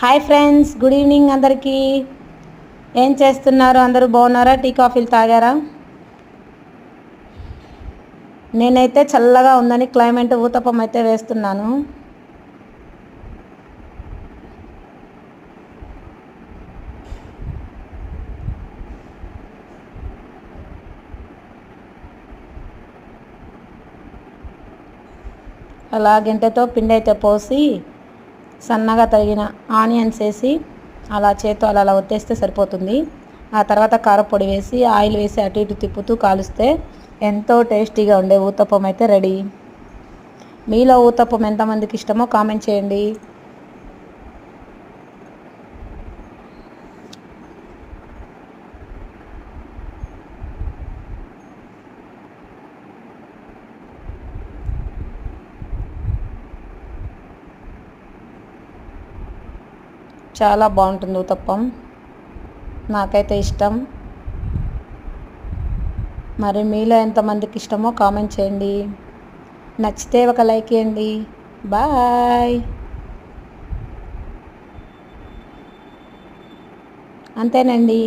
Hi friends, good evening అందరికీ. ఏం చేస్తున్నారు? అందరూ బాగున్నారా? టీ కాఫీలు తాగారా? నేనైతే చల్లగా ఉందని క్లైమేట్ ఊతప్పం అయితే వేస్తున్నాను. అలా గంటెతో పిండి అయితే పోసి సన్నగా తరిగిన ఆనియన్స్ వేసి అలా చేత్తో అలా ఒత్తేస్తే సరిపోతుంది. ఆ తర్వాత కారపొడి వేసి ఆయిల్ వేసి అటు ఇటు తిప్పుతూ కాలుస్తే ఎంతో టేస్టీగా ఉండే ఊతప్పం అయితే రెడీ. మీలో ఊతప్పం ఎంతమందికి ఇష్టమో కామెంట్ చేయండి. చాలా బాగుంటుంది ఊతప్పం, నాకైతే ఇష్టం. మరి మీలో ఎంతమందికి ఇష్టమో కామెంట్ చేయండి. నచ్చితే ఒక లైక్ ఇవ్వండి. బాయ్. అంతేనండి.